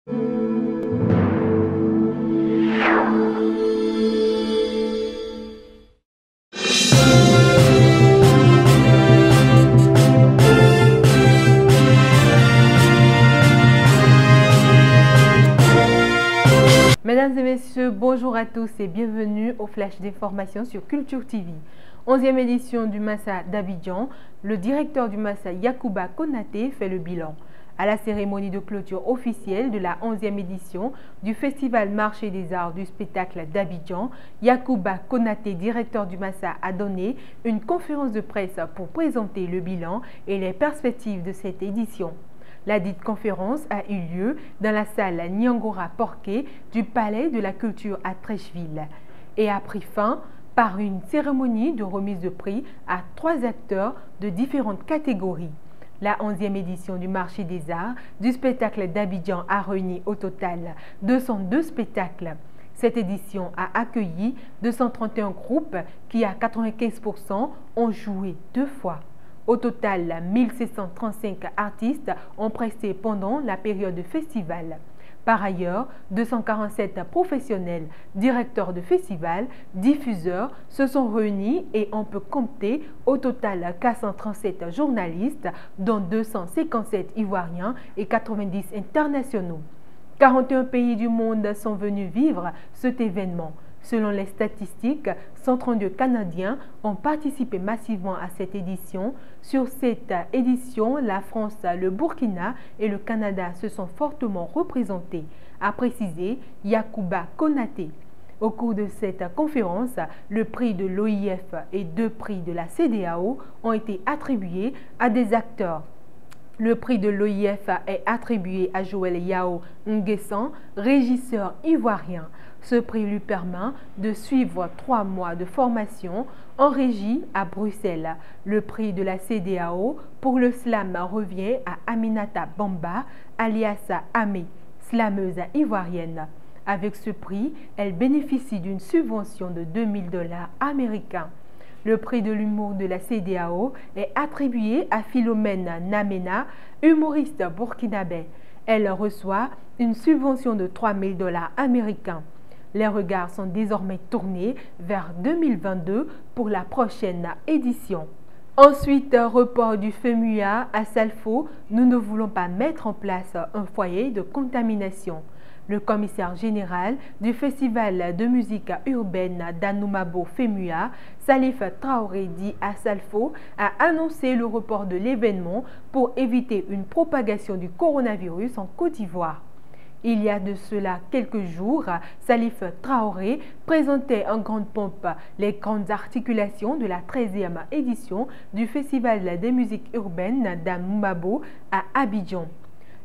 Mesdames et messieurs, bonjour à tous et bienvenue au Flash d'information sur Culture TV. 11e édition du Massa d'Abidjan, le directeur du Massa Yacouba Konaté fait le bilan. À la cérémonie de clôture officielle de la 11e édition du Festival Marché des Arts du Spectacle d'Abidjan, Yacouba Konaté, directeur du Massa, a donné une conférence de presse pour présenter le bilan et les perspectives de cette édition. La dite conférence a eu lieu dans la salle Nyangora Porquet du Palais de la Culture à Trècheville et a pris fin par une cérémonie de remise de prix à 3 acteurs de différentes catégories. La 11e édition du Marché des Arts du Spectacle d'Abidjan a réuni au total 202 spectacles. Cette édition a accueilli 231 groupes qui, à 95%, ont joué 2 fois. Au total, 1735 artistes ont presté pendant la période de festival. Par ailleurs, 247 professionnels, directeurs de festivals, diffuseurs se sont réunis et on peut compter au total 437 journalistes, dont 257 Ivoiriens et 90 internationaux. 41 pays du monde sont venus vivre cet événement. Selon les statistiques, 132 Canadiens ont participé massivement à cette édition. Sur cette édition, la France, le Burkina et le Canada se sont fortement représentés, a précisé Yacouba Konaté. Au cours de cette conférence, le prix de l'OIF et 2 prix de la CEDEAO ont été attribués à des acteurs. Le prix de l'OIF est attribué à Joël Yao Nguessan, régisseur ivoirien. Ce prix lui permet de suivre 3 mois de formation en régie à Bruxelles. Le prix de la CEDEAO pour le slam revient à Aminata Bamba, alias Amé, slameuse ivoirienne. Avec ce prix, elle bénéficie d'une subvention de $2000 américains. Le prix de l'humour de la CEDEAO est attribué à Philomène Namena, humoriste burkinabé. Elle reçoit une subvention de $3000 américains. Les regards sont désormais tournés vers 2022 pour la prochaine édition. Ensuite, report du FEMUA à Salfo, nous ne voulons pas mettre en place un foyer de contamination. Le commissaire général du Festival de musique urbaine d'Anoumabo FEMUA, Salif Traoré dit à Salfo, a annoncé le report de l'événement pour éviter une propagation du coronavirus en Côte d'Ivoire. Il y a de cela quelques jours, Salif Traoré présentait en grande pompe les grandes articulations de la 13e édition du Festival des musiques urbaines d'Anoumabo à Abidjan.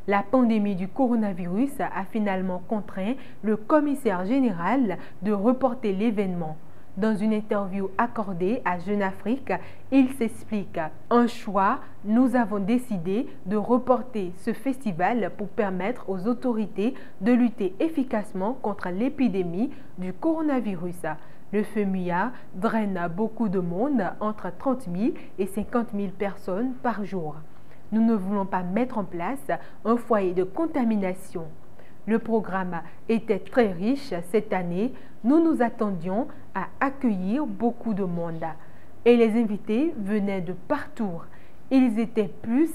La pandémie du coronavirus a finalement contraint le commissaire général de reporter l'événement. Dans une interview accordée à Jeune Afrique, il s'explique. Un choix, nous avons décidé de reporter ce festival pour permettre aux autorités de lutter efficacement contre l'épidémie du coronavirus. Le FEMUA draine beaucoup de monde, entre 30 000 et 50 000 personnes par jour. Nous ne voulons pas mettre en place un foyer de contamination. Le programme était très riche cette année. Nous nous attendions à accueillir beaucoup de monde. Et les invités venaient de partout. Il était plus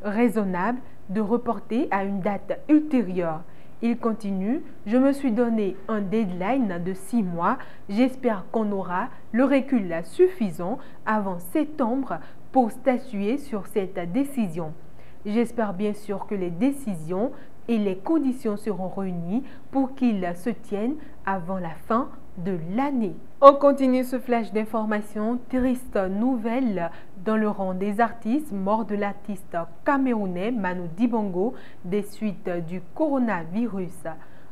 raisonnable de reporter à une date ultérieure. Il continue, je me suis donné un deadline de 6 mois. J'espère qu'on aura le recul suffisant avant septembre pour statuer sur cette décision. J'espère bien sûr que les décisions et les conditions seront réunies pour qu'ils se tiennent avant la fin de l'année. On continue ce flash d'information. Triste nouvelle dans le rang des artistes. Mort de l'artiste camerounais Manu Dibango des suites du coronavirus.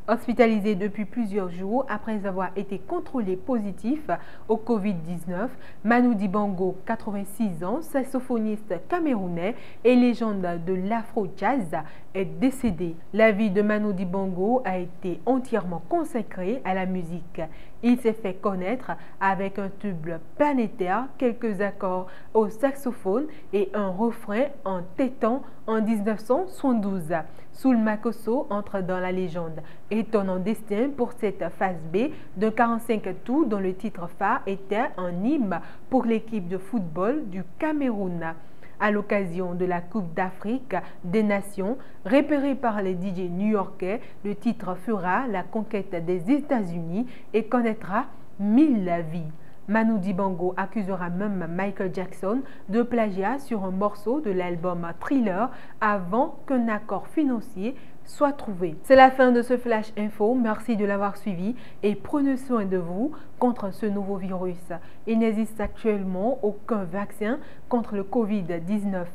Hospitalisé depuis plusieurs jours après avoir été contrôlé positif au Covid-19, Manu Dibango, 86 ans, saxophoniste camerounais et légende de l'afro-jazz, est décédé. La vie de Manu Dibango a été entièrement consacrée à la musique. Il s'est fait connaître avec un tube planétaire, quelques accords au saxophone et un refrain en tétan en 1972. Soul Makosso entre dans la légende. Étonnant destin pour cette phase B de 45 tours dont le titre phare était un hymne pour l'équipe de football du Cameroun. À l'occasion de la Coupe d'Afrique des Nations, repéré par les DJ new-yorkais, le titre fera la conquête des États-Unis et connaîtra 1000 vies. Manu Dibango accusera même Michael Jackson de plagiat sur un morceau de l'album Thriller avant qu'un accord financier soit trouvé. C'est la fin de ce Flash Info. Merci de l'avoir suivi et prenez soin de vous contre ce nouveau virus. Il n'existe actuellement aucun vaccin contre le Covid-19.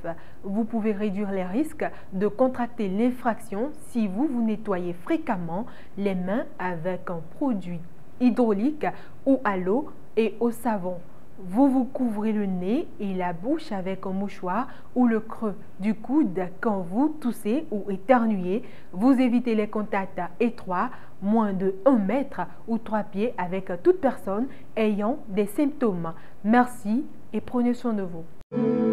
Vous pouvez réduire les risques de contracter l'infraction si vous vous nettoyez fréquemment les mains avec un produit hydraulique ou à l'eau et au savon. Vous vous couvrez le nez et la bouche avec un mouchoir ou le creux du coude quand vous toussez ou éternuez. Vous évitez les contacts étroits, moins de 1 mètre ou 3 pieds avec toute personne ayant des symptômes. Merci et prenez soin de vous.